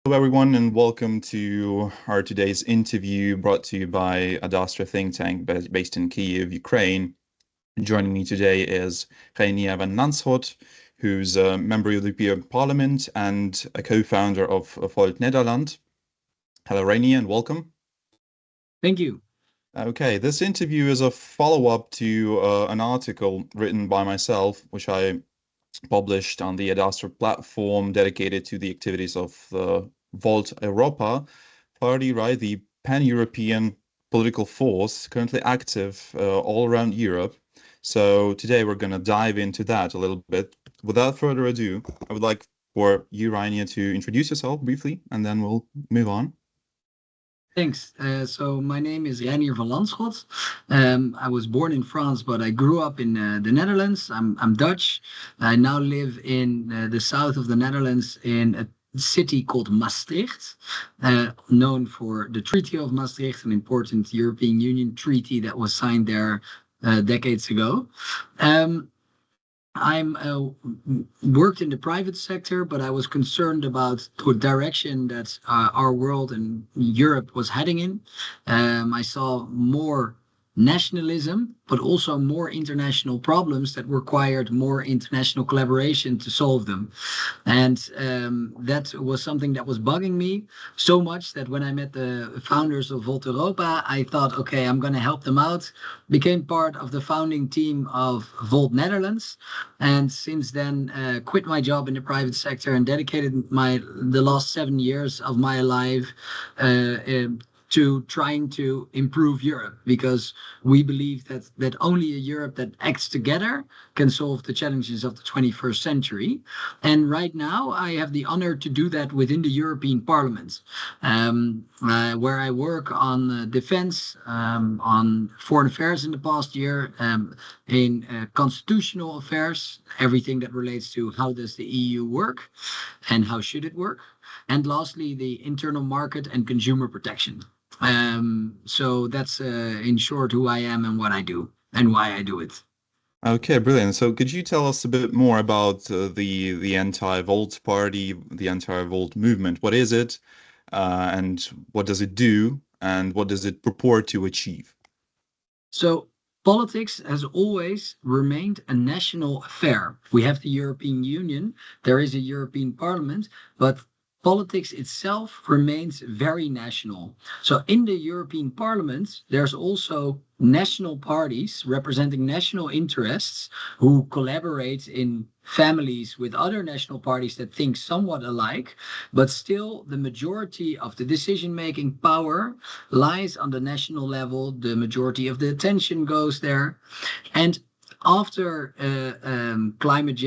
Hello, everyone, and welcome to our today's interview brought to you by ADASTRA think tank based in Kyiv, Ukraine. Joining me today is Reinier van Lanschot, who's a member of the European Parliament and a co-founder of Volt Nederland. Hello, Reinier, and welcome. Thank you. Okay, this interview is a follow-up to an article written by myself, which I published on the ADASTRA platform dedicated to the activities of the Volt Europa party, right? The pan-European political force currently active all around Europe. So today we're going to dive into that a little bit. Without further ado, I would like for you, Reinier, to introduce yourself briefly, and then we'll move on. Thanks. So my name is Reinier van Lanschot. I was born in France, but I grew up in the Netherlands. I'm Dutch. I now live in the south of the Netherlands in a city called Maastricht, known for the Treaty of Maastricht, an important European Union treaty that was signed there decades ago. I'm worked in the private sector, but I was concerned about the direction that our world and Europe was heading in. I saw more nationalism, but also more international problems that required more international collaboration to solve them. And that was something that was bugging me so much that when I met the founders of Volt Europa, I thought, okay, I'm going to help them out. Became part of the founding team of Volt Netherlands, and since then quit my job in the private sector and dedicated the last 7 years of my life to trying to improve Europe, because we believe that only a Europe that acts together can solve the challenges of the 21st century. And right now, I have the honor to do that within the European Parliament, where I work on defense, on foreign affairs in the past year, in constitutional affairs, everything that relates to how does the EU work and how should it work. And lastly, the internal market and consumer protection. So that's in short who I am and what I do and why I do it. Okay, brilliant. So could you tell us a bit more about the anti-Volt party, the anti-Volt movement? What is it, and what does it do, and what does it purport to achieve? So politics has always remained a national affair. We have the European Union, there is a European Parliament, but politics itself remains very national. So in the European Parliament, there's also national parties representing national interests who collaborate in families with other national parties that think somewhat alike, but still the majority of the decision-making power lies on the national level. The majority of the attention goes there. And after climate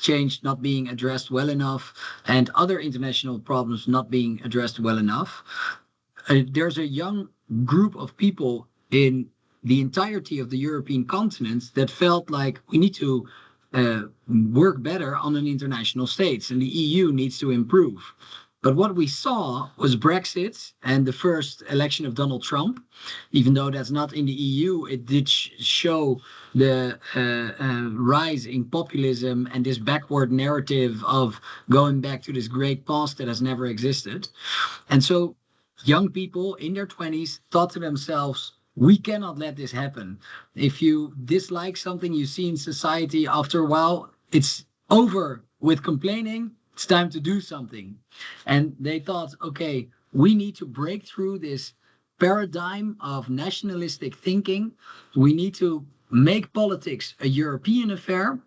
change not being addressed well enough and other international problems not being addressed well enough, there's a young group of people in the entirety of the European continent that felt like we need to work better on an international stage and the EU needs to improve. But what we saw was Brexit and the first election of Donald Trump. Even though that's not in the EU, it did show the rise in populism and this backward narrative of going back to this great past that has never existed. And so young people in their 20s thought to themselves, we cannot let this happen. If you dislike something you see in society, after a while, it's over with complaining. It's time to do something. And they thought, okay, we need to break through this paradigm of nationalistic thinking. We need to make politics a European affair.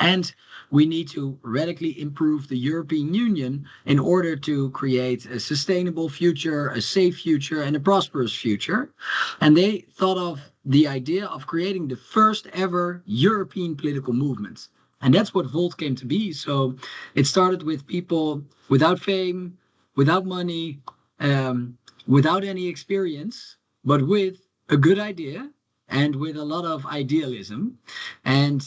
And we need to radically improve the European Union in order to create a sustainable future, a safe future, and a prosperous future. And they thought of the idea of creating the first ever European political movement. And that's what Volt came to be. So it started with people without fame, without money, without any experience, but with a good idea and with a lot of idealism. And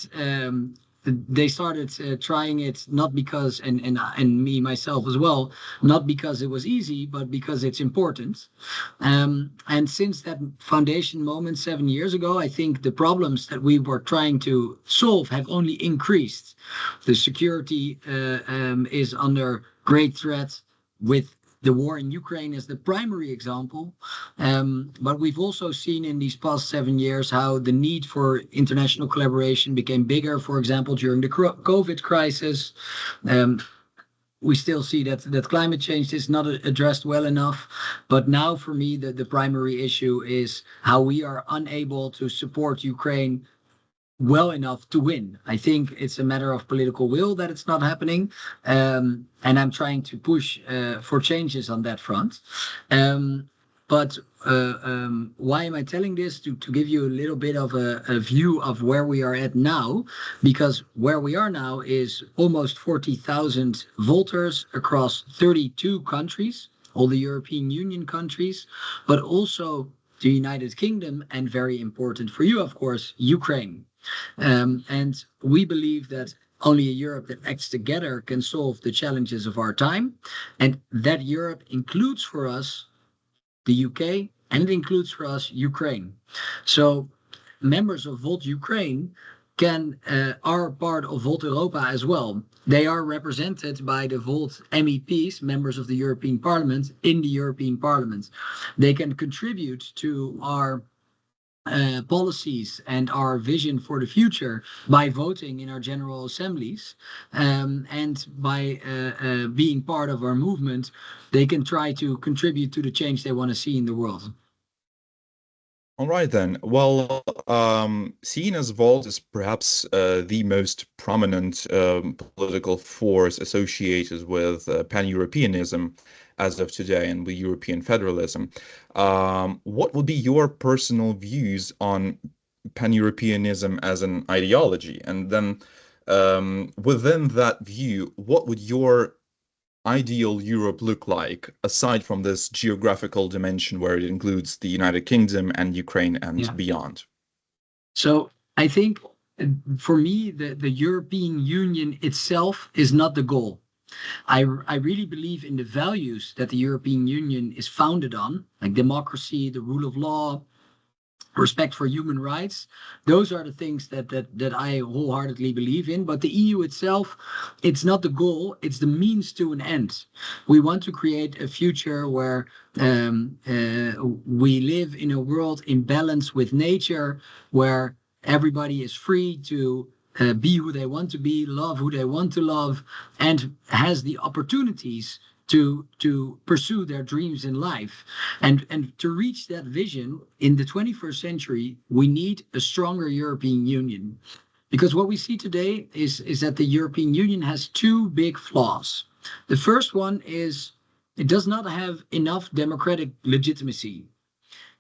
they started trying it not because, and me myself as well, not because it was easy, but because it's important. And since that foundation moment 7 years ago, I think the problems that we were trying to solve have only increased. The security is under great threat. with the war in Ukraine as the primary example. But we've also seen in these past 7 years how the need for international collaboration became bigger, for example, during the COVID crisis. Um, we still see that climate change is not addressed well enough. But now, for me, the primary issue is how we are unable to support Ukraine well enough to win. I think it's a matter of political will that it's not happening. And I'm trying to push for changes on that front. But why am I telling this? To give you a little bit of a view of where we are at now, because where we are now is almost 40,000 voters across 32 countries, all the European Union countries, but also the United Kingdom, and very important for you, of course, Ukraine. And we believe that only a Europe that acts together can solve the challenges of our time. And that Europe includes for us the UK, and it includes for us Ukraine. So members of Volt Ukraine are part of Volt Europa as well. They are represented by the Volt MEPs, members of the European Parliament, in the European Parliament. They can contribute to our policies and our vision for the future by voting in our general assemblies, and by being part of our movement. They can try to contribute to the change they want to see in the world. All right then. Well, seen as Volt is perhaps the most prominent political force associated with pan-Europeanism as of today and with European federalism. What would be your personal views on pan-Europeanism as an ideology? And then within that view, what would your ideal Europe look like, aside from this geographical dimension where it includes the United Kingdom and Ukraine and Yeah. beyond? So I think for me, the European Union itself is not the goal. I really believe in the values that the European Union is founded on, like democracy, the rule of law, respect for human rights. Those are the things that I wholeheartedly believe in. But the EU itself, it's not the goal, it's the means to an end. We want to create a future where we live in a world in balance with nature, where everybody is free to be who they want to be, love who they want to love, and has the opportunities to pursue their dreams in life. And to reach that vision in the 21st century, we need a stronger European Union. Because what we see today is that the European Union has two big flaws. The first one is it does not have enough democratic legitimacy.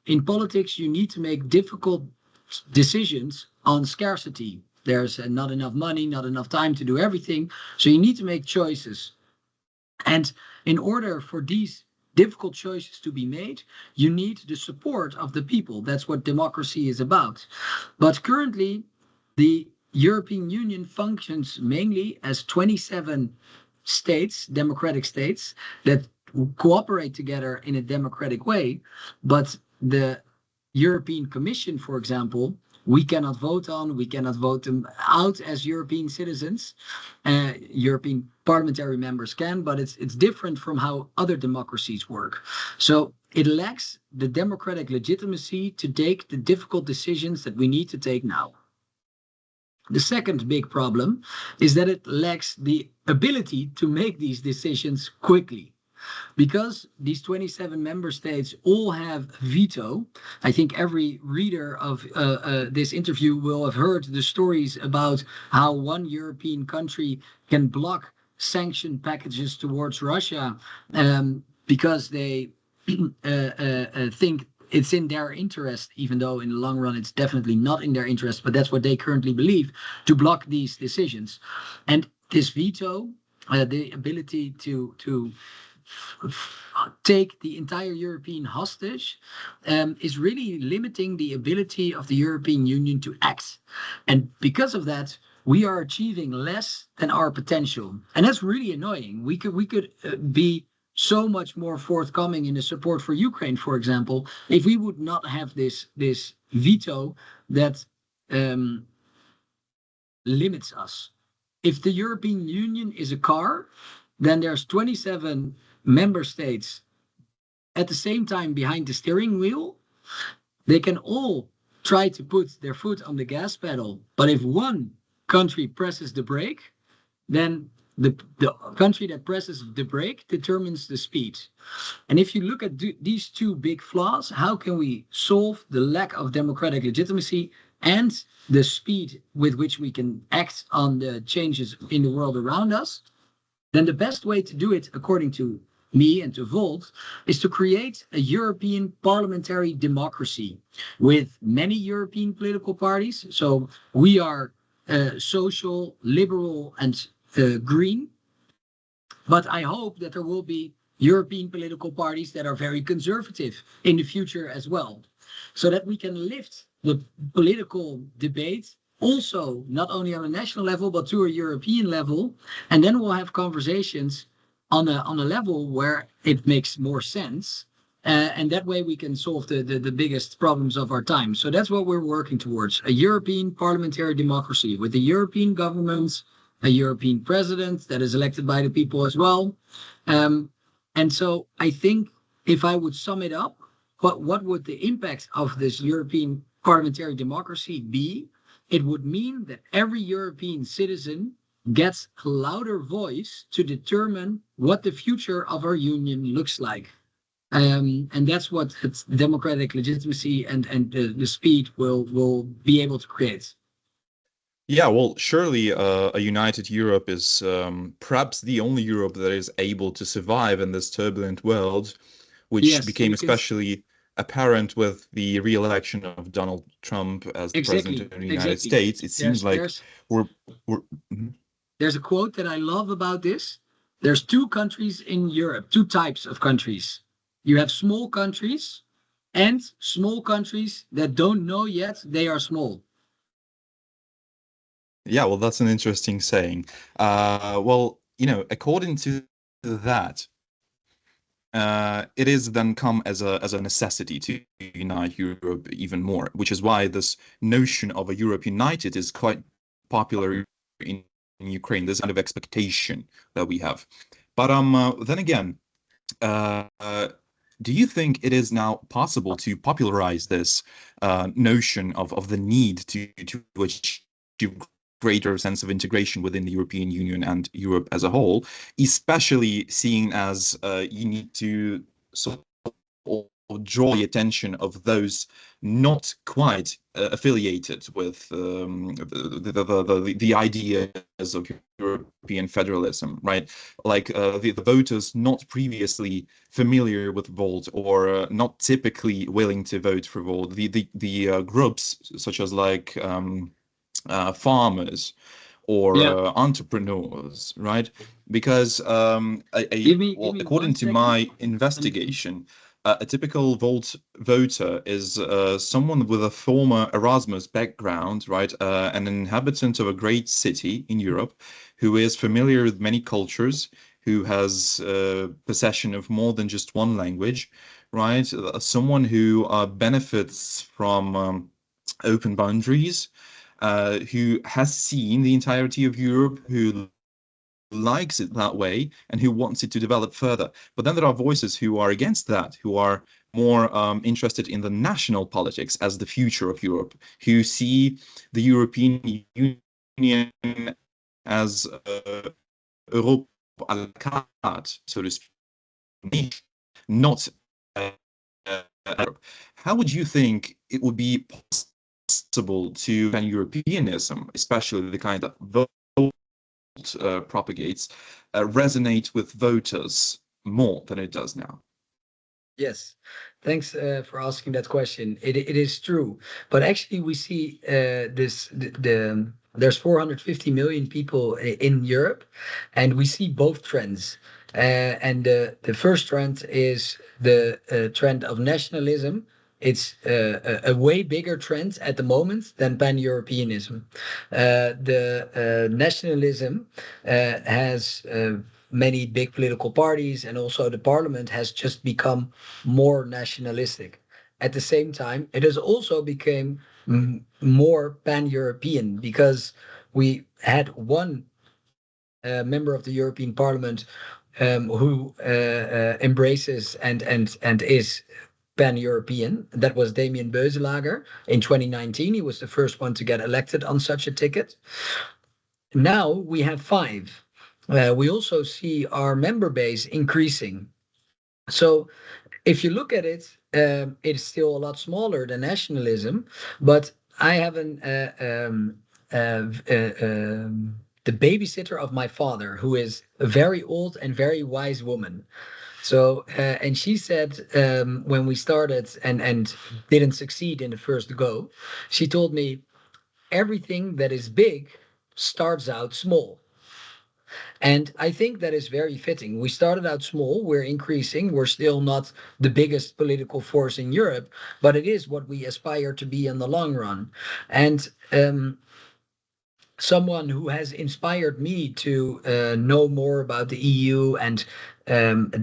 In politics, you need to make difficult decisions on scarcity. There's not enough money, not enough time to do everything. So you need to make choices. And in order for these difficult choices to be made, you need the support of the people. That's what democracy is about. But currently, the European Union functions mainly as 27 states, democratic states, that cooperate together in a democratic way. But the European Commission, for example, we cannot vote on, we cannot vote them out as European citizens. European parliamentary members can, but it's different from how other democracies work. So it lacks the democratic legitimacy to take the difficult decisions that we need to take now. The second big problem is that it lacks the ability to make these decisions quickly. Because these 27 member states all have veto. I think every reader of this interview will have heard the stories about how one European country can block sanction packages towards Russia because they think it's in their interest, even though in the long run it's definitely not in their interest, but that's what they currently believe, to block these decisions. And this veto, the ability to take the entire European hostage, is really limiting the ability of the European Union to act. And because of that, we are achieving less than our potential. And that's really annoying. We could be so much more forthcoming in the support for Ukraine, for example, if we would not have this veto that limits us. If the European Union is a car, then there's 27 member states at the same time behind the steering wheel, they can all try to put their foot on the gas pedal. But if one country presses the brake, then the country that presses the brake determines the speed. And if you look at these two big flaws, how can we solve the lack of democratic legitimacy and the speed with which we can act on the changes in the world around us? Then the best way to do it, according to me and to Volt, is to create a European parliamentary democracy with many European political parties. So we are social, liberal, and green. But I hope that there will be European political parties that are very conservative in the future as well, so that we can lift the political debate also not only on a national level but to a European level, and then we'll have conversations on a level where it makes more sense. And that way we can solve the biggest problems of our time. So that's what we're working towards, a European parliamentary democracy with the European government, a European president that is elected by the people as well. And so I think if I would sum it up, what would the impact of this European parliamentary democracy be? It would mean that every European citizen gets a louder voice to determine what the future of our union looks like. And that's what democratic legitimacy and the speed will be able to create. Yeah, well, surely a united Europe is perhaps the only Europe that is able to survive in this turbulent world, which Yes, became because especially apparent with the re-election of Donald Trump as the president exactly, of the United exactly. States. It seems like There's we're we're mhm. there's a quote that I love about this. There's two countries in Europe, two types of countries. You have small countries and small countries that don't know yet they are small. Yeah, well, that's an interesting saying. Well, according to that, it is then come as a necessity to unite Europe even more, which is why this notion of a Europe united is quite popular in Ukraine. This kind of expectation that we have. But then again, uh, uh, do you think it is now possible to popularize this notion of the need to achieve greater sense of integration within the European Union and Europe as a whole, especially seeing as you need to sort of draw the attention of those not quite affiliated with the ideas of European federalism, right? Like the voters not previously familiar with Volt or not typically willing to vote for Volt, the groups such as like farmers or Yeah. entrepreneurs, right? Because Give well, me one according to second. my investigation, a typical Volt voter is someone with a former Erasmus background, right? An inhabitant of a great city in Europe who is familiar with many cultures, who has possession of more than just one language, right? Someone who benefits from open boundaries, who has seen the entirety of Europe, who likes it that way, and who wants it to develop further. But then there are voices who are against that, who are more interested in the national politics as the future of Europe, who see the European Union as Europe à la carte, so to speak, not Europe. How would you think it would be possible to pan-Europeanism, especially the kind that Volt propagates, resonate with voters more than it does now? Yes, thanks for asking that question. It is true, but actually we see there's 450 million people in Europe, and we see both trends. And the first trend is the trend of nationalism. It's a way bigger trend at the moment than pan-Europeanism. The nationalism has many big political parties, and also the parliament has just become more nationalistic. At the same time, it has also become more pan-European because we had one member of the European Parliament who embraces and is pan-European. That was Damien Beuzelager in 2019. He was the first one to get elected on such a ticket. Now we have five. We also see our member base increasing. So if you look at it, it's still a lot smaller than nationalism. But I have the babysitter of my father, who is a very old and very wise woman. So, and she said, when we started and didn't succeed in the first go, she told me everything that is big starts out small. And I think that is very fitting. We started out small, we're increasing, we're still not the biggest political force in Europe, but it is what we aspire to be in the long run. And someone who has inspired me to know more about the EU and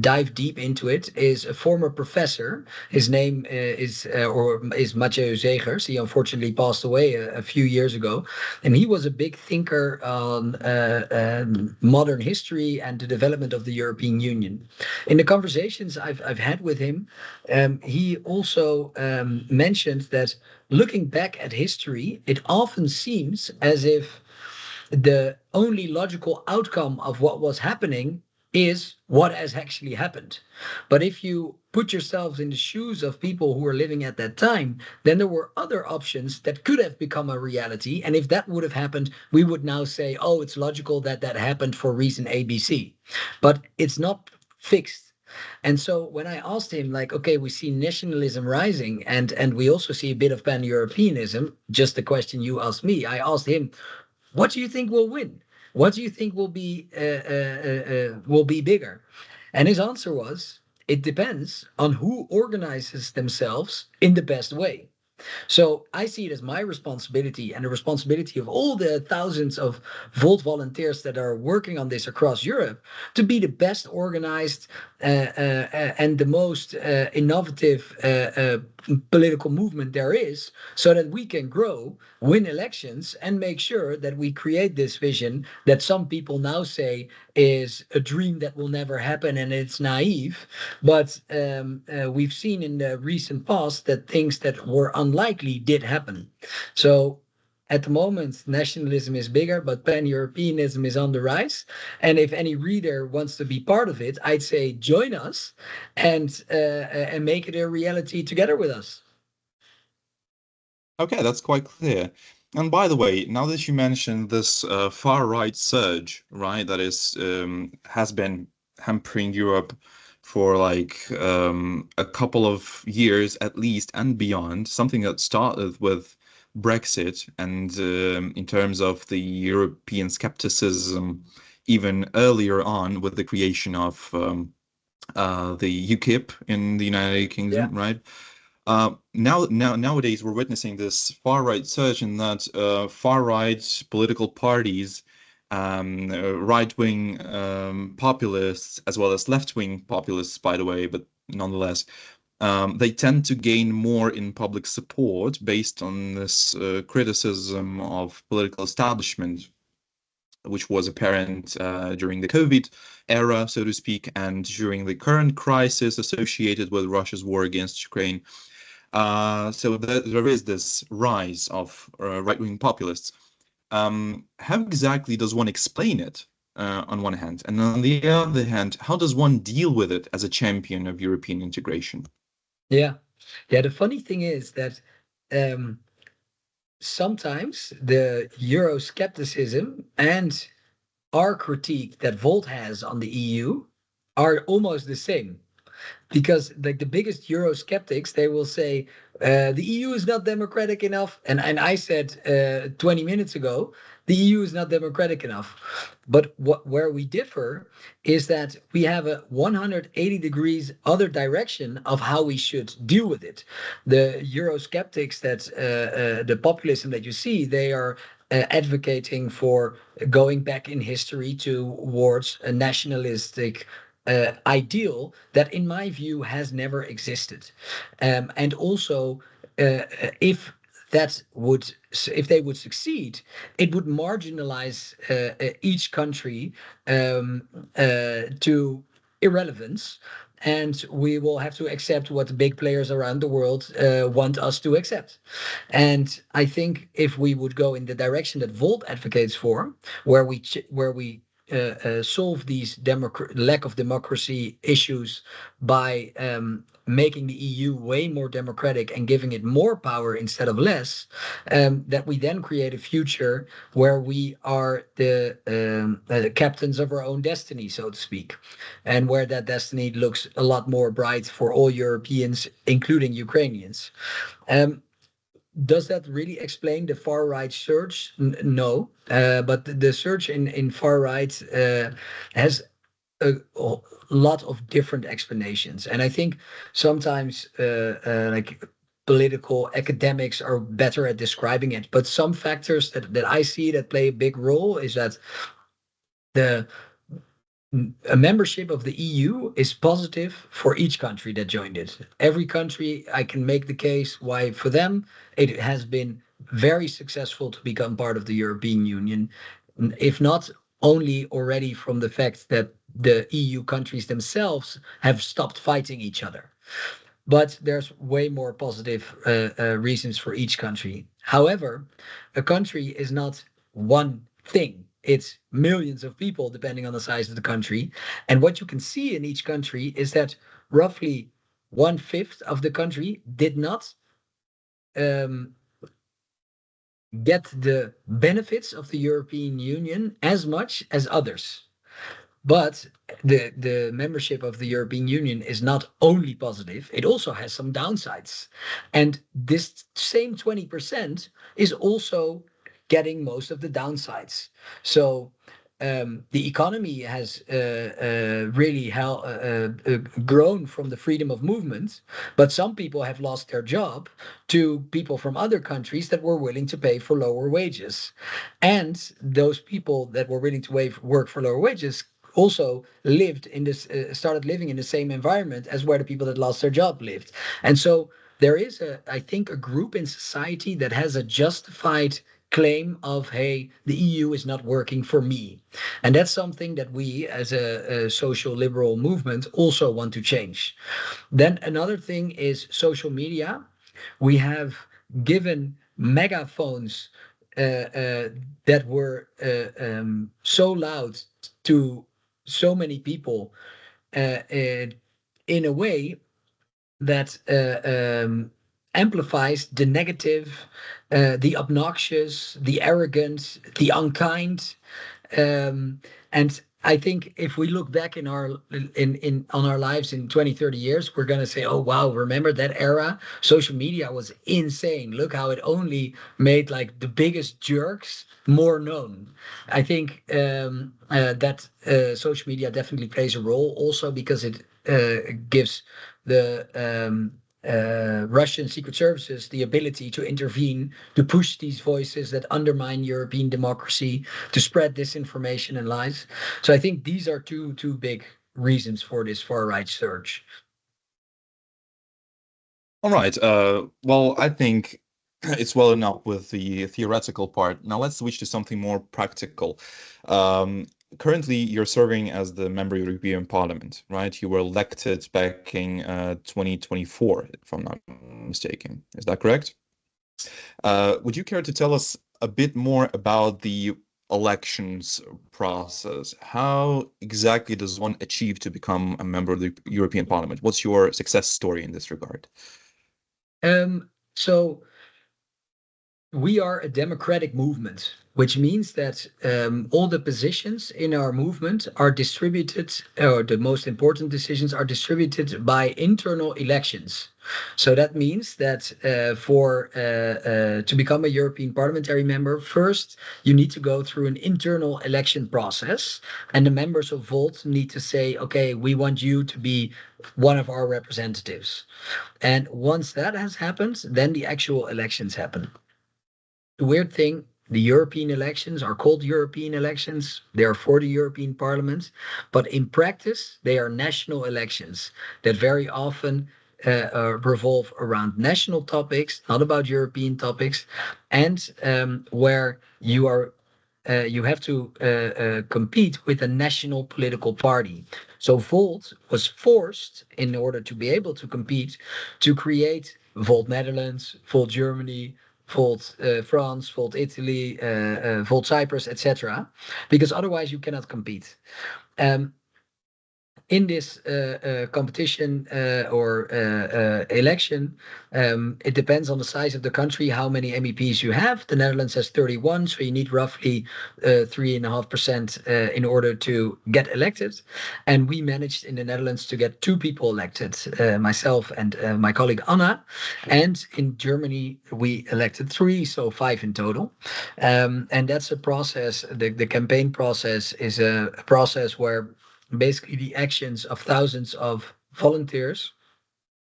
dive deep into it is a former professor. His name is Mathieu Zegers. He unfortunately passed away a few years ago, and he was a big thinker on modern history and the development of the European Union. In the conversations I've had with him, he also mentioned that looking back at history, it often seems as if the only logical outcome of what was happening is what has actually happened. But if you put yourselves in the shoes of people who were living at that time, then there were other options that could have become a reality. And if that would have happened, we would now say, oh, it's logical that that happened for reason ABC. But it's not fixed. And so when I asked him, like, okay, we see nationalism rising and we also see a bit of pan-Europeanism, just the question you asked me, I asked him, what do you think will win? What do you think will be bigger? And his answer was, it depends on who organizes themselves in the best way. So I see it as my responsibility and the responsibility of all the thousands of Volt volunteers that are working on this across Europe to be the best organized and the most innovative political movement there is, so that we can grow, win elections, and make sure that we create this vision that some people now say is a dream that will never happen and it's naive. But we've seen in the recent past that things that were unlikely did happen. So at the moment, nationalism is bigger, but pan-Europeanism is on the rise. And if any reader wants to be part of it, I'd say join us and make it a reality together with us. Okay, that's quite clear. And by the way, now that you mentioned this far right surge, right, that is has been hampering Europe for like a couple of years at least and beyond, something that started with Brexit and in terms of the European skepticism even earlier on with the creation of the UKIP in the United Yeah. Kingdom, right? Nowadays, we're witnessing this far right surge in that far right political parties, right wing populists, as well as left wing populists, by the way, but nonetheless, they tend to gain more in public support based on this criticism of political establishment, which was apparent during the COVID era, so to speak, and during the current crisis associated with Russia's war against Ukraine. So there is this rise of right-wing populists. How exactly does one explain it on one hand? And on the other hand, how does one deal with it as a champion of European integration? Yeah. Yeah. The funny thing is that um, sometimes the Euroscepticism and our critique that Volt has on the EU are almost the same, because like the biggest Eurosceptics, they will say the EU is not democratic enough, and I said 20 minutes ago the EU is not democratic enough. But where we differ is that we have a 180 degrees other direction of how we should deal with it. The Eurosceptics, that the populism that you see, they are advocating for going back in history towards a nationalistic ideal that, in my view, has never existed. And also, if that would, if they would succeed, it would marginalize each country to irrelevance, and we will have to accept what the big players around the world want us to accept. And I think if we would go in the direction that Volt advocates for, where we solve these lack of democracy issues by making the EU way more democratic and giving it more power instead of less, that we then create a future where we are the captains of our own destiny, so to speak, and where that destiny looks a lot more bright for all Europeans, including Ukrainians. Um, does that really explain the far right surge? No, but the surge in far right has a lot of different explanations, and I think sometimes like political academics are better at describing it. But some factors that I see that play a big role is that the a membership of the EU is positive for each country that joined it. Every country, I can make the case why for them it has been very successful to become part of the European Union, if not only already from the fact that the EU countries themselves have stopped fighting each other, but there's way more positive reasons for each country. However, a country is not one thing. It's millions of people, depending on the size of the country. And what you can see in each country is that roughly one fifth of the country did not um, get the benefits of the European Union as much as others. But the membership of the European Union is not only positive, it also has some downsides. And this same 20% is also getting most of the downsides. So the economy has really grown from the freedom of movement, but some people have lost their job to people from other countries that were willing to pay for lower wages. And those people that were willing to work for lower wages also started living in the same environment as where the people that lost their job lived. And so there is I think, a group in society that has a justified claim of, hey, the EU is not working for me. And that's something that we as a social liberal movement also want to change. Then another thing is social media. We have given megaphones that were so loud to so many people in a way that amplifies the negative, the obnoxious, the arrogant, the unkind. And I think if we look back in on our lives in 20, 30 years, we're going to say, oh, wow, remember that era? Social media was insane. Look how it only made like the biggest jerks more known. I think that social media definitely plays a role also because it gives the Russian secret services the ability to intervene, to push these voices that undermine European democracy, to spread disinformation and lies. So I think these are two big reasons for this far right surge. All right. Well, I think it's well enough with the theoretical part. Now let's switch to something more practical. Um, Currently, you're serving as the member of the European Parliament, right? You were elected back in 2024, if I'm not mistaken. Is that correct? Would you care to tell us a bit more about the elections process? How exactly does one achieve to become a member of the European Parliament? What's your success story in this regard? So we are a democratic movement, which means that all the positions in our movement are distributed, or the most important decisions are distributed by internal elections. So that means that to become a European parliamentary member, first you need to go through an internal election process, and the members of Volt need to say, okay, we want you to be one of our representatives. And once that has happened, then the actual elections happen. The weird thing, the European elections are called European elections. They are for the European Parliament, but in practice, they are national elections that very often revolve around national topics, not about European topics, and where you have to compete with a national political party. So Volt was forced, in order to be able to compete, to create Volt Netherlands, Volt Germany, Volt France, Volt Italy, Volt Cyprus, etc., because otherwise you cannot compete. Um, in this competition or election, it depends on the size of the country, how many MEPs you have. The Netherlands has 31, so you need roughly 3.5% in order to get elected. And we managed in the Netherlands to get two people elected, myself and my colleague Anna. And in Germany, we elected three, so five in total. And that's a process. The campaign process is a process where basically the actions of thousands of volunteers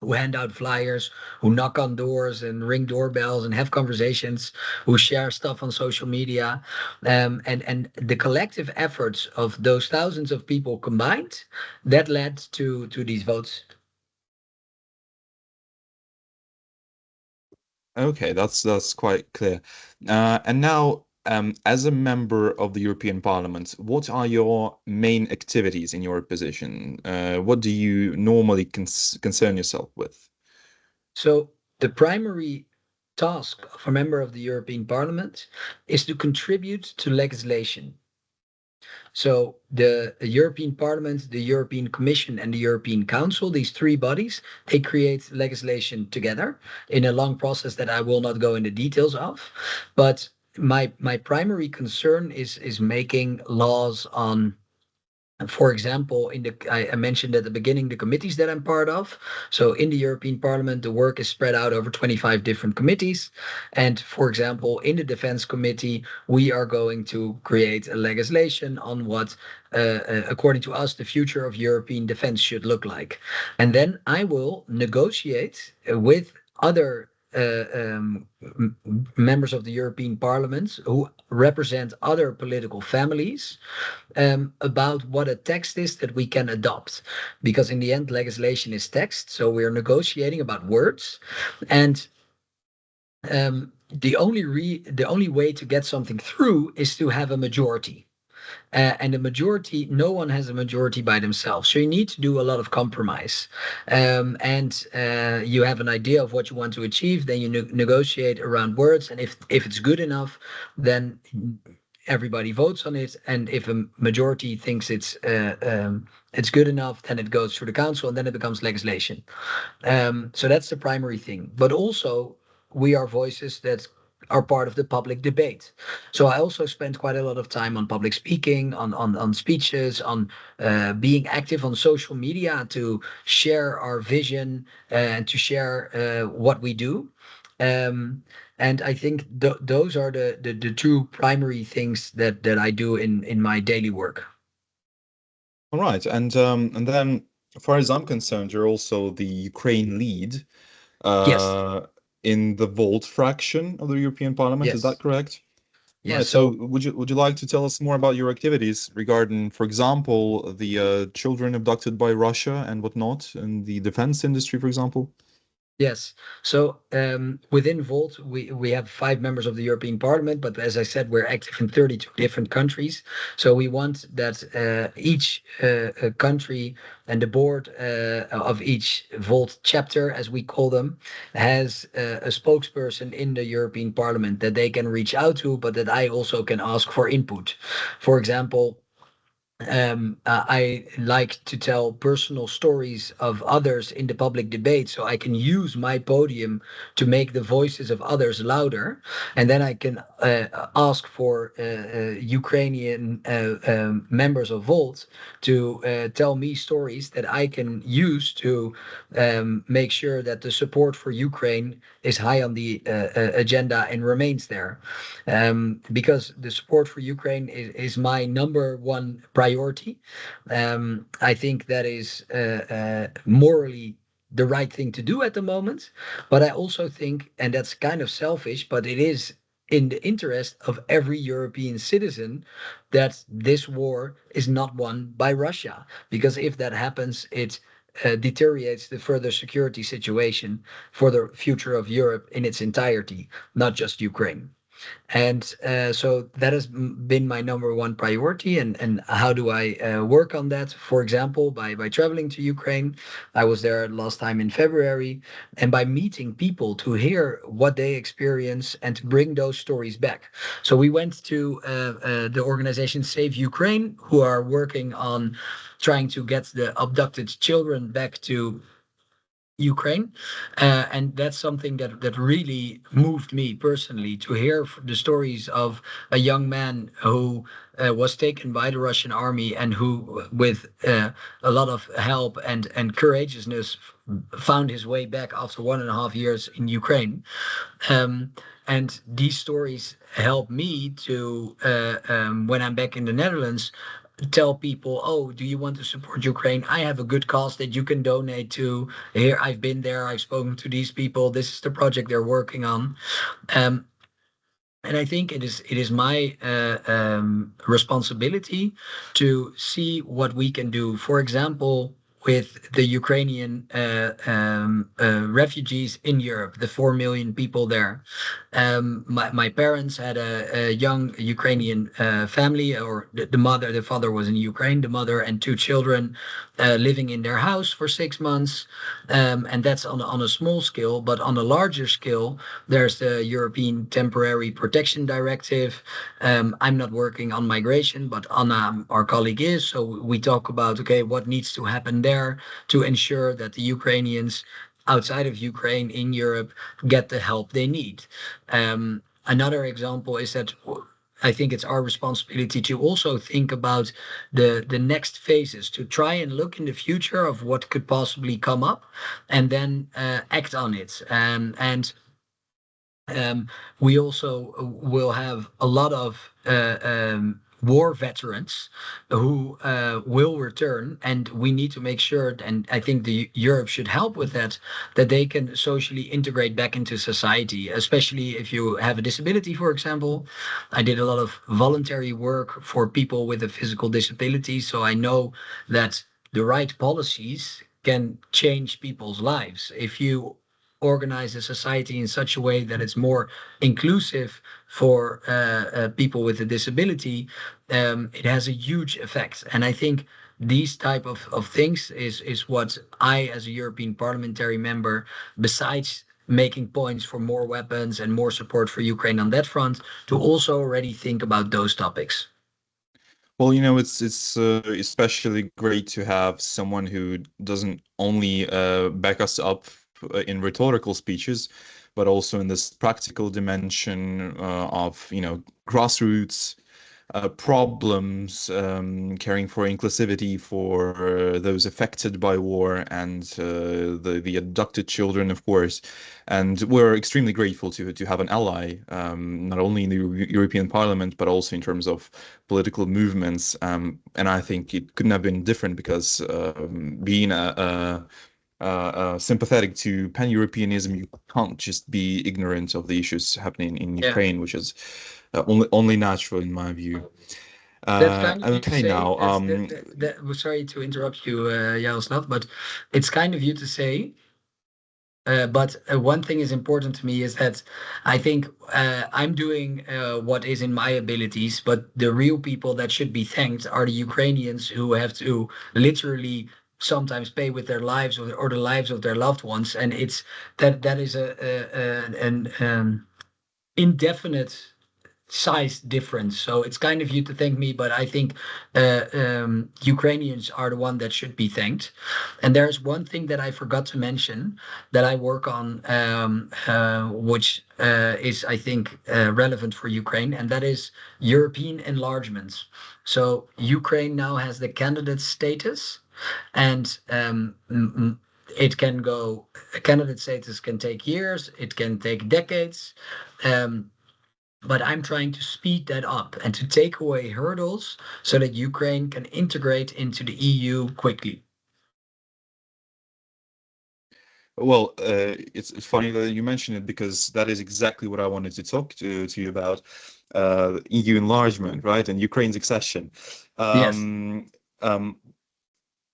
who hand out flyers, who knock on doors and ring doorbells and have conversations, who share stuff on social media, and the collective efforts of those thousands of people combined, that led to these votes. Okay, that's quite clear. And now, as a member of the European Parliament, what are your main activities in your position? What do you normally concern yourself with? So the primary task of a member of the European Parliament is to contribute to legislation. So the European Parliament, the European Commission, and the European Council, these three bodies, they create legislation together in a long process that I will not go into details of. But my primary concern is making laws on, for example, I mentioned at the beginning the committees that I'm part of. So in the European Parliament, the work is spread out over 25 different committees. And for example, in the Defense Committee, we are going to create a legislation on what, according to us, the future of European defense should look like. And then I will negotiate with other members of the European Parliament who represent other political families, about what a text is that we can adopt. Because in the end, legislation is text. So we're negotiating about words. And the only way to get something through is to have a majority. And the majority, no one has a majority by themselves. So you need to do a lot of compromise. And you have an idea of what you want to achieve, then you negotiate around words. And if it's good enough, then everybody votes on it. And if a majority thinks it's good enough, then it goes through the council and then it becomes legislation. So that's the primary thing. But also, we are voices that are part of the public debate. So I also spend quite a lot of time on public speaking, on speeches, on being active on social media to share our vision and to share what we do. Um, and I think those are the two primary things that I do in my daily work. All right, and then, as far as I'm concerned, you're also the Ukraine lead Yes, uh, in the Volt fraction of the European Parliament. Is that yes, correct? yes. Right. So So would you like to tell us more about your activities regarding, for example, the children abducted by Russia and whatnot in the defense industry, for example? yes. So within Volt, we have five members of the European Parliament, but as I said, we're active in 32 different countries. So we want that each country and the board of each Volt chapter, as we call them, has a spokesperson in the European Parliament that they can reach out to, but that I also can ask for input. For example, I like to tell personal stories of others in the public debate, so I can use my podium to make the voices of others louder, and then I can ask for Ukrainian members of Volt to tell me stories that I can use to make sure that the support for Ukraine is high on the agenda and remains there, because the support for Ukraine is my number one priority. I think that is morally the right thing to do at the moment. But I also think, and that's kind of selfish, but it is in the interest of every European citizen that this war is not won by Russia. Because if that happens, it deteriorates the further security situation for the future of Europe in its entirety, not just Ukraine. And so that has been my number one priority. And how do I work on that? For example, by traveling to Ukraine. I was there last time in February, and by meeting people to hear what they experience and to bring those stories back. So we went to the organization Save Ukraine, who are working on trying to get the abducted children back to Ukraine, and that's something that really moved me personally to hear the stories of a young man who was taken by the Russian army and who, with a lot of help and courageousness, found his way back after 1.5 years in Ukraine. Um, and these stories help me to, when I'm back in the Netherlands, tell people, oh, do you want to support Ukraine? I have a good cause that you can donate to. Here, I've been there, I've spoken to these people. This is the project they're working on. Um, and I think it is my responsibility to see what we can do. For example, with the Ukrainian refugees in Europe, the 4 million people there. My parents had a young Ukrainian family, or the father was in Ukraine, the mother and two children living in their house for 6 months. And that's on a small scale, but on a larger scale, there's the European Temporary Protection Directive. I'm not working on migration, but Anna, our colleague, is. So we talk about, okay, what needs to happen there to ensure that the Ukrainians outside of Ukraine in Europe get the help they need. Another example is that I think it's our responsibility to also think about the next phases, to try and look in the future of what could possibly come up, and then act on it. And we also will have a lot of war veterans who will return, and we need to make sure, and I think the Europe should help with that, that they can socially integrate back into society, especially if you have a disability, for example. I did a lot of voluntary work for people with a physical disability, so I know that the right policies can change people's lives. If you organize a society in such a way that it's more inclusive for people with a disability, it has a huge effect. And I think these type of things is what I, as a European parliamentary member, besides making points for more weapons and more support for Ukraine on that front, to also already think about those topics. Well, it's especially great to have someone who doesn't only back us up in rhetorical speeches, but also in this practical dimension of, grassroots problems, caring for inclusivity for those affected by war and the abducted children, of course. And we're extremely grateful to have an ally, not only in the European Parliament, but also in terms of political movements. And I think it couldn't have been different because being sympathetic to pan-Europeanism, you can't just be ignorant of the issues happening in Yeah, Ukraine, which is only natural in my view. that's kind of you to Okay, say. now, Sorry to interrupt you, Jaroslav, but it's kind of you to say. But one thing is important to me is that I think I'm doing what is in my abilities, but the real people that should be thanked are the Ukrainians who have to literally sometimes pay with their lives, or the lives of their loved ones, and it's that is an indefinite size difference. So it's kind of you to thank me, but I think Ukrainians are the one that should be thanked. And there's one thing that I forgot to mention that I work on, which is, I think, relevant for Ukraine, and that is European enlargement. So Ukraine now has the candidate status, and it can go. Candidate status can take years, it can take decades. Um, but I'm trying to speed that up and to take away hurdles so that Ukraine can integrate into the EU quickly. well, it's funny that you mention it because that is exactly what I wanted to talk to you about, EU enlargement, right, and Ukraine's accession. Yes. Um, um,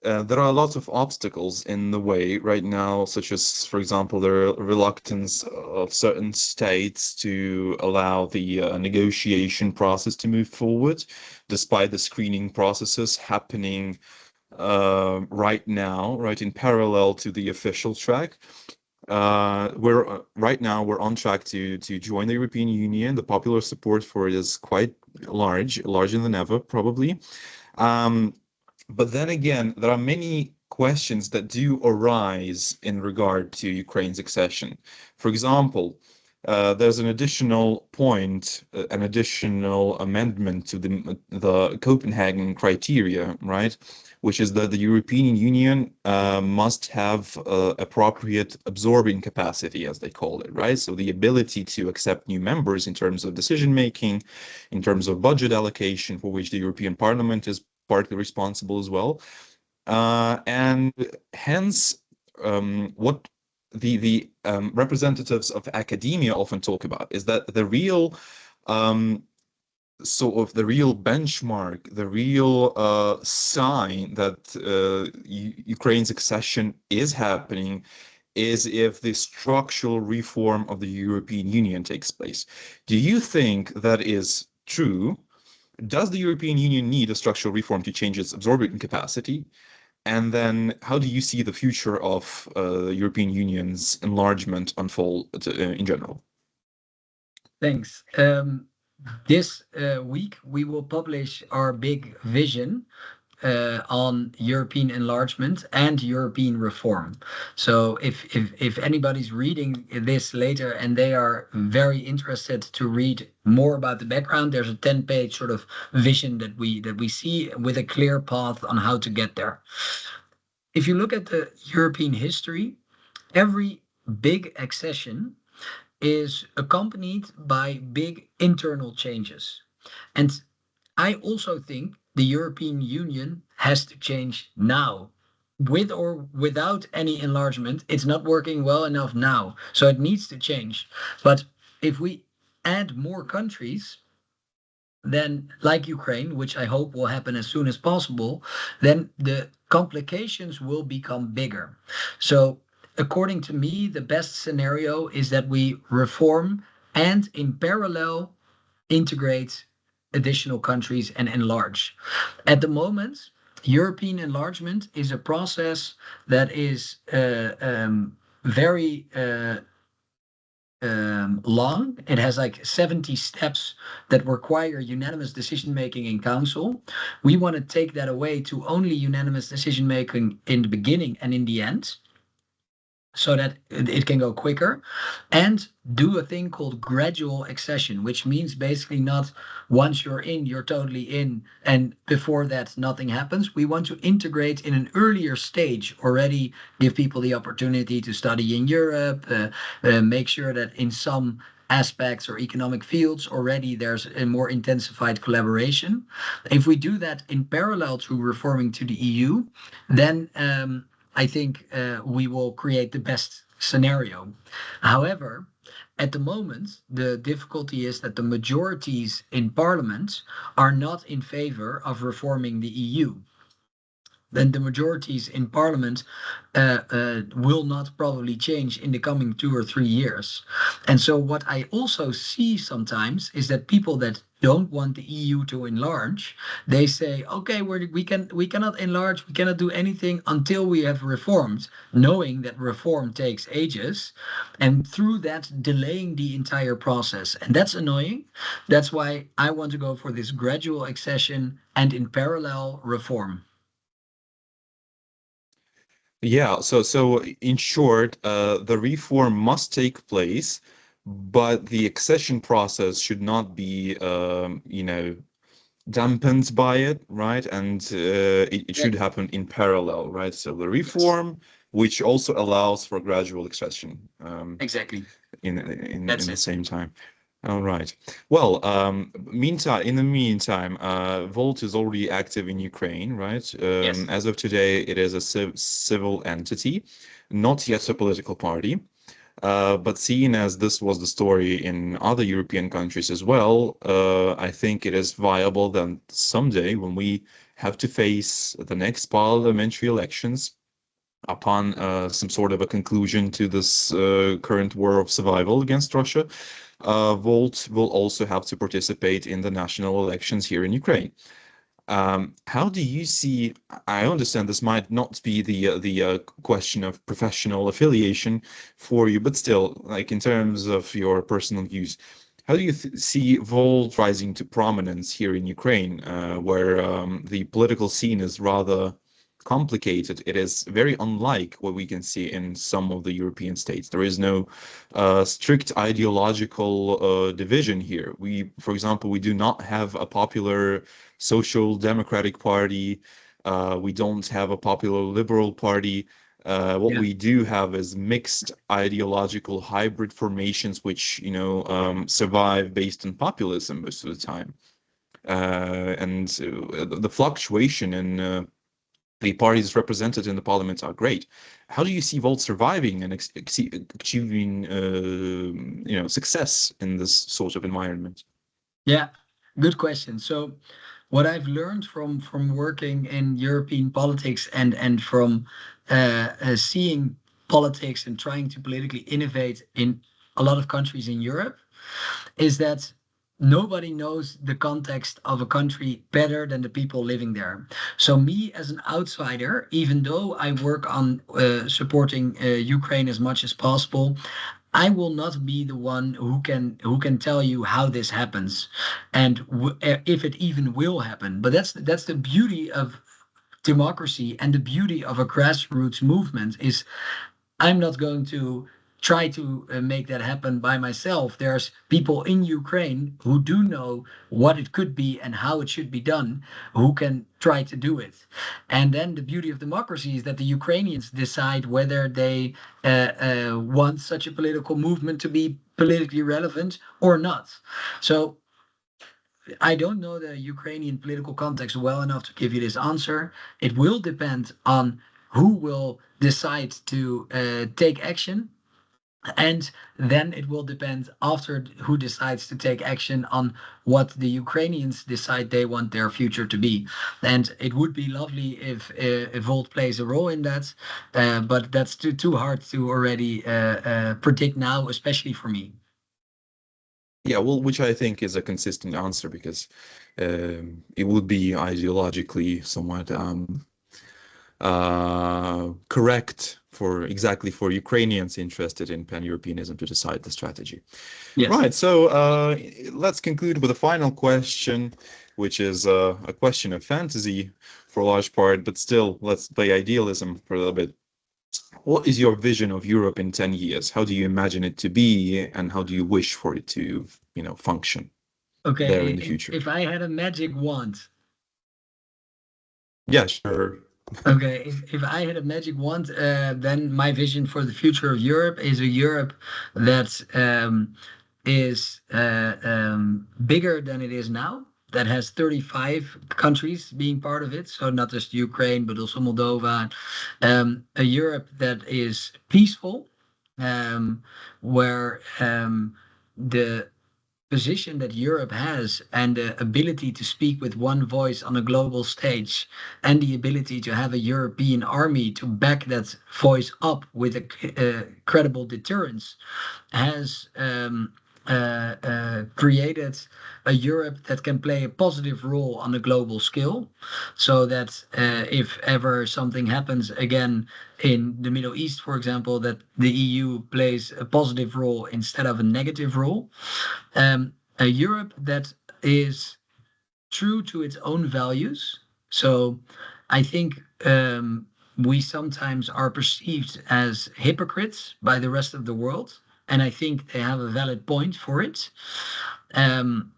there are lots of obstacles in the way right now, such as, for example, the reluctance of certain states to allow the negotiation process to move forward, despite the screening processes happening right now, right in parallel to the official track. We're right now we're on track to join the European Union. The popular support for it is quite large, larger than ever, probably. Um, but then again, there are many questions that do arise in regard to Ukraine's accession. For example, there's an additional point, an additional amendment to the Copenhagen criteria, right? Which is that the European Union must have appropriate absorbing capacity, as they call it, right? So the ability to accept new members in terms of decision making, in terms of budget allocation, for which the European Parliament is partly responsible as well. And hence, what the representatives of academia often talk about is that the real sort of the real benchmark, the real sign that Ukraine's accession is happening is if the structural reform of the European Union takes place. Do you think that is true? Does the European Union need a structural reform to change its absorbing capacity? And then how do you see the future of the European Union's enlargement unfold in general? Thanks. This week, we will publish our big vision on European enlargement and European reform. So if anybody's reading this later and they are very interested to read more about the background, there's a 10-page sort of vision that we see with a clear path on how to get there. If you look at the European history, every big accession is accompanied by big internal changes. And I also think the European Union has to change now. With or without any enlargement, it's not working well enough now. So it needs to change. But if we add more countries, then like Ukraine, which I hope will happen as soon as possible, then the complications will become bigger. So according to me, the best scenario is that we reform and in parallel integrate additional countries and enlarge. At the moment, European enlargement is a process that is very long. It has like 70 steps that require unanimous decision making in council. We want to take that away to only unanimous decision making in the beginning and in the end, so that it can go quicker, and do a thing called gradual accession, which means basically not once you're in, you're totally in, and before that, nothing happens. We want to integrate in an earlier stage already, give people the opportunity to study in Europe, make sure that in some aspects or economic fields already there's a more intensified collaboration. If we do that in parallel to reforming to the EU, then I think we will create the best scenario. However, at the moment, the difficulty is that the majorities in parliament are not in favor of reforming the EU. Then the majorities in parliament will not probably change in the coming 2 or 3 years. And so what I also see sometimes is that people that don't want the EU to enlarge, they say, okay, we cannot enlarge, we cannot do anything until we have reformed, knowing that reform takes ages, and through that delaying the entire process. And that's annoying. That's why I want to go for this gradual accession and in parallel reform. Yeah, so in short, the reform must take place, but the accession process should not be, dampened by it, right? And it Yeah, should happen in parallel, right? So the yes, reform, which also allows for gradual accession, exactly. in That's the it. same time. All right. Well, in the meantime, Volt is already active in Ukraine, right? Yes. As of today, it is a civil entity, not yet a political party. But seeing as this was the story in other European countries as well, I think it is viable that someday when we have to face the next parliamentary elections, upon some sort of a conclusion to this current war of survival against Russia, Volt will also have to participate in the national elections here in Ukraine. How do you see? I understand this might not be the question of professional affiliation for you, but still, like in terms of your personal views, how do you see Volt rising to prominence here in Ukraine, where the political scene is rather complicated? It is very unlike what we can see in some of the European states. There is no strict ideological division here. We, for example, we do not have a popular Social Democratic Party. We don't have a popular Liberal Party. What Yeah. we do have is mixed ideological hybrid formations, which survive based on populism most of the time. And the fluctuation in the parties represented in the parliament are great. How do you see Volt surviving and achieving, success in this sort of environment? Yeah, good question. So, what I've learned from working in European politics and from seeing politics and trying to politically innovate in a lot of countries in Europe is that nobody knows the context of a country better than the people living there. So, me as an outsider, even though I work on supporting Ukraine as much as possible, I will not be the one who can tell you how this happens and if it even will happen. But that's the beauty of democracy and the beauty of a grassroots movement is I'm not going to try to make that happen by myself. There's people in Ukraine who do know what it could be and how it should be done, who can try to do it. And then the beauty of democracy is that the Ukrainians decide whether they want such a political movement to be politically relevant or not. So I don't know the Ukrainian political context well enough to give you this answer. It will depend on who will decide to take action. And then it will depend after who decides to take action on what the Ukrainians decide they want their future to be. And it would be lovely if Volt plays a role in that, but that's too hard to already predict now, especially for me. Yeah, well, which I think is a consistent answer because it would be ideologically somewhat correct for Ukrainians interested in pan-Europeanism to decide the strategy. Yes. Right. So let's conclude with a final question, which is a question of fantasy for a large part, but still, let's play idealism for a little bit. What is your vision of Europe in 10 years? How do you imagine it to be, and how do you wish for it to, function there in Okay. the future? If I had a magic wand, Yeah, sure. okay, if I had a magic wand, then my vision for the future of Europe is a Europe that is bigger than it is now, that has 35 countries being part of it. So not just Ukraine, but also Moldova. A Europe that is peaceful, where the position that Europe has and the ability to speak with one voice on a global stage and the ability to have a European army to back that voice up with a credible deterrence has created a Europe that can play a positive role on a global scale, so that if ever something happens again in the Middle East, for example, that the EU plays a positive role instead of a negative role. A Europe that is true to its own values. So I think we sometimes are perceived as hypocrites by the rest of the world. And I think they have a valid point for it, um,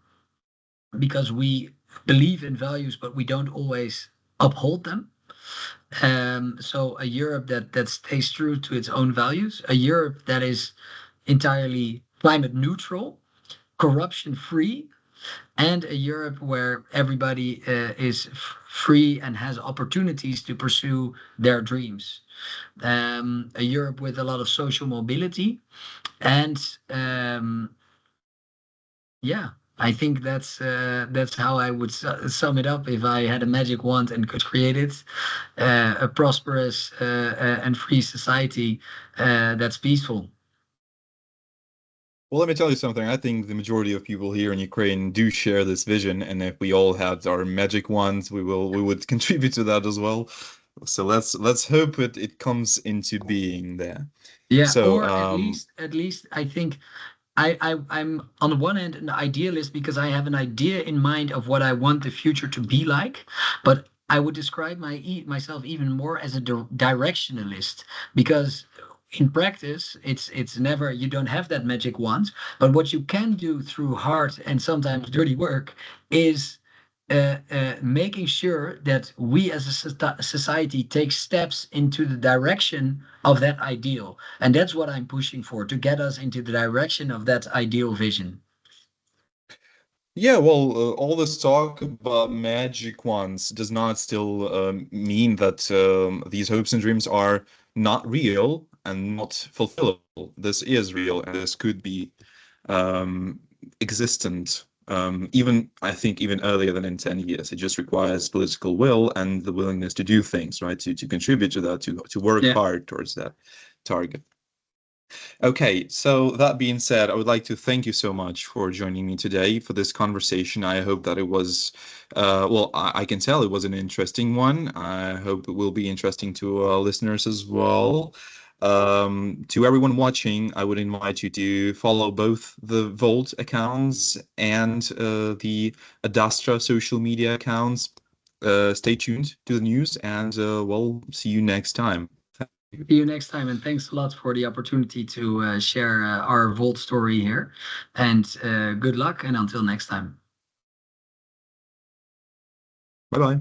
because we believe in values, but we don't always uphold them. So a Europe that stays true to its own values, a Europe that is entirely climate neutral, corruption free, and a Europe where everybody is free and has opportunities to pursue their dreams. A Europe with a lot of social mobility, and yeah, I think that's how I would sum it up if I had a magic wand and could create it. A prosperous and free society that's peaceful. Well, let me tell you something. I think the majority of people here in Ukraine do share this vision, and if we all had our magic wands, we would contribute to that as well. So let's hope it comes into being there. Yeah, So or at least I think I'm on the one hand an idealist because I have an idea in mind of what I want the future to be like, but I would describe myself even more as a directionalist because in practice it's never you don't have that magic wand, but what you can do through hard and sometimes dirty work is making sure that we as a society take steps into the direction of that ideal. And that's what I'm pushing for, to get us into the direction of that ideal vision. yeah, well, all this talk about magic wands does not still mean that these hopes and dreams are not real and not fulfillable. This is real, and this could be um, existent. Even I think even earlier than in 10 years. It just requires political will and the willingness to do things, right? To contribute to that, to work Yeah. hard towards that target. Okay, so that being said, I would like to thank you so much for joining me today for this conversation. I hope that it was, well, I can tell it was an interesting one. I hope it will be interesting to listeners as well. To everyone watching, I would invite you to follow both the Volt accounts and the Adastra social media accounts. Stay tuned to the news, and we'll see you next time. Thank you. See you next time, and thanks a lot for the opportunity to share our Volt story here. And good luck, and until next time. Bye bye.